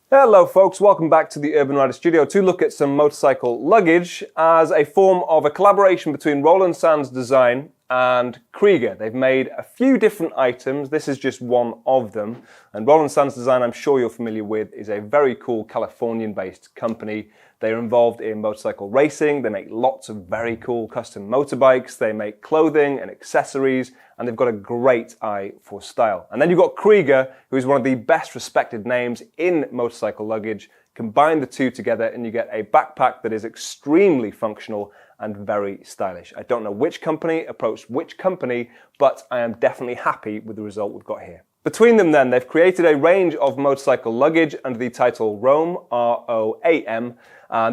Hello folks, welcome back to the Urban Rider Studio to look at some motorcycle luggage as a form of a collaboration between Roland Sands Design and Kriega. They've made a few different items. This is just one of them. And Roland Sands Design, I'm sure you're familiar with, is a very cool Californian-based company. They're involved in motorcycle racing. They make lots of very cool custom motorbikes. They make clothing and accessories, and they've got a great eye for style. And then you've got Kriega, who is one of the best respected names in motorcycle luggage. Combine the two together and you get a backpack that is extremely functional and very stylish. I don't know which company approached which company, but I am definitely happy with the result we've got here. Between them then, they've created a range of motorcycle luggage under the title Roam, R-O-A-M.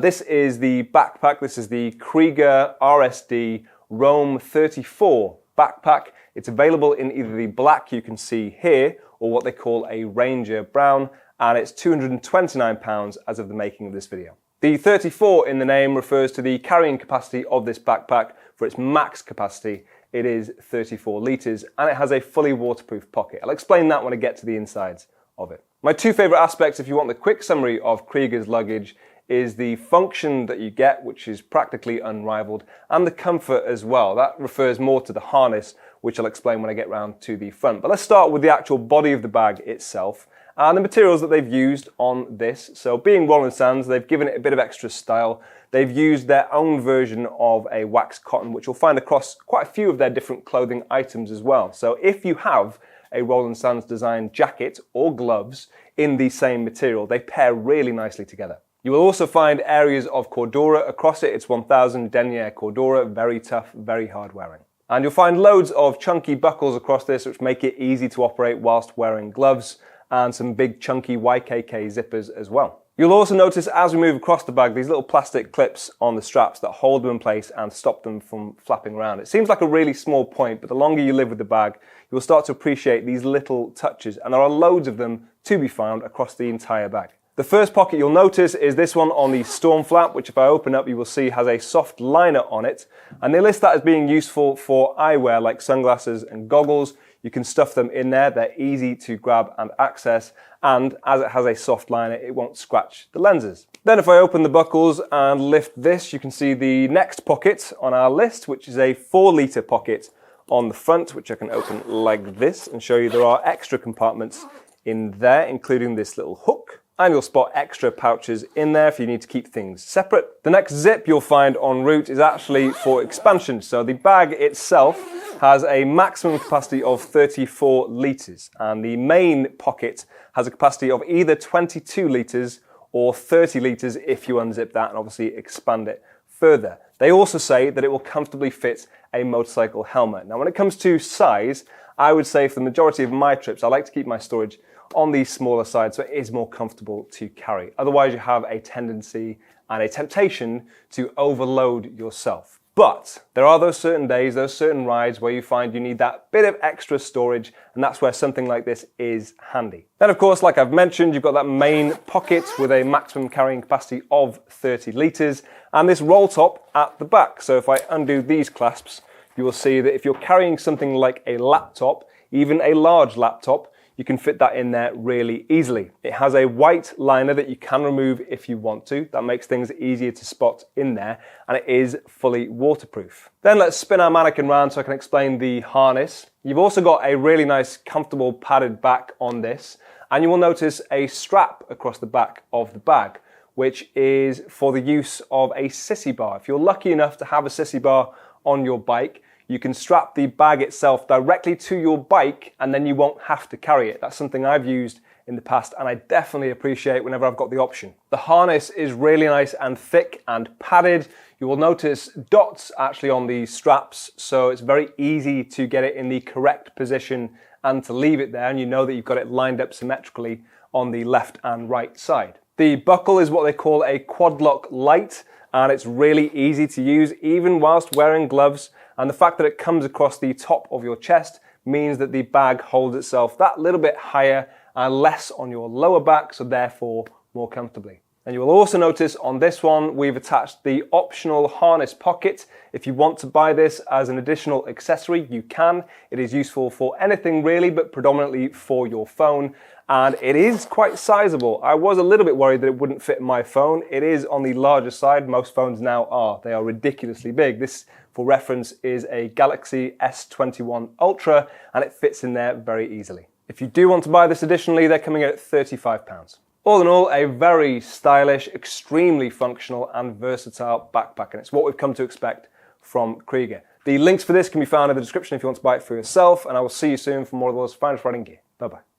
This is the backpack. This is the Kriega RSD Roam 34 backpack. It's available in either the black you can see here or what they call a Ranger Brown, and it's £229 as of the making of this video. The 34 in the name refers to the carrying capacity of this backpack. For its max capacity, it is 34 litres, and it has a fully waterproof pocket. I'll explain that when I get to the insides of it. My two favourite aspects, if you want the quick summary of Kriega's luggage, is the function that you get, which is practically unrivaled, and the comfort as well. That refers more to the harness, which I'll explain when I get round to the front. But let's start with the actual body of the bag itself and the materials that they've used on this. So being Roland Sands, they've given it a bit of extra style. They've used their own version of a wax cotton, which you'll find across quite a few of their different clothing items as well. So if you have a Roland Sands Design jacket or gloves in the same material, they pair really nicely together. You will also find areas of Cordura across it. It's 1000 denier Cordura, very tough, very hard wearing. And you'll find loads of chunky buckles across this, which make it easy to operate whilst wearing gloves, and some big chunky YKK zippers as well. You'll also notice as we move across the bag, these little plastic clips on the straps that hold them in place and stop them from flapping around. It seems like a really small point, but the longer you live with the bag, you'll start to appreciate these little touches, and there are loads of them to be found across the entire bag. The first pocket you'll notice is this one on the storm flap, which if I open up you will see has a soft liner on it, and they list that as being useful for eyewear like sunglasses and goggles. You can stuff them in there, they're easy to grab and access, and as it has a soft liner it won't scratch the lenses. Then if I open the buckles and lift this, you can see the next pocket on our list, which is a 4-litre pocket on the front, which I can open like this and show you there are extra compartments in there, including this little hook. And you'll spot extra pouches in there if you need to keep things separate. The next zip you'll find en route is actually for expansion. So the bag itself has a maximum capacity of 34 litres, and the main pocket has a capacity of either 22 litres or 30 litres if you unzip that and obviously expand it further. They also say that it will comfortably fit a motorcycle helmet. Now when it comes to size, I would say for the majority of my trips, I like to keep my storage on the smaller side so it is more comfortable to carry. Otherwise you have a tendency and a temptation to overload yourself. But there are those certain days, those certain rides where you find you need that bit of extra storage, and that's where something like this is handy. Then of course, like I've mentioned, you've got that main pocket with a maximum carrying capacity of 30 litres and this roll top at the back. So if I undo these clasps, you will see that if you're carrying something like a laptop, even a large laptop, you can fit that in there really easily. It has a white liner that you can remove if you want to. That makes things easier to spot in there, and it is fully waterproof. Then let's spin our mannequin round so I can explain the harness. You've also got a really nice, comfortable padded back on this, and you will notice a strap across the back of the bag, which is for the use of a sissy bar. If you're lucky enough to have a sissy bar on your bike, you can strap the bag itself directly to your bike and then you won't have to carry it. That's something I've used in the past and I definitely appreciate whenever I've got the option. The harness is really nice and thick and padded. You will notice dots actually on these straps, so it's very easy to get it in the correct position and to leave it there, and you know that you've got it lined up symmetrically on the left and right side. The buckle is what they call a quad lock light, and it's really easy to use even whilst wearing gloves. And the fact that it comes across the top of your chest means that the bag holds itself that little bit higher and less on your lower back, so therefore more comfortably. And you will also notice on this one, we've attached the optional harness pocket. If you want to buy this as an additional accessory, you can. It is useful for anything really, but predominantly for your phone. And it is quite sizable. I was a little bit worried that it wouldn't fit my phone. It is on the larger side. Most phones now are. They are ridiculously big. This, for reference, is a Galaxy S21 Ultra, and it fits in there very easily. If you do want to buy this additionally, they're coming at £35. All in all, a very stylish, extremely functional and versatile backpack, and it's what we've come to expect from Kriega. The links for this can be found in the description if you want to buy it for yourself, and I will see you soon for more of those finest riding gear. Bye-bye.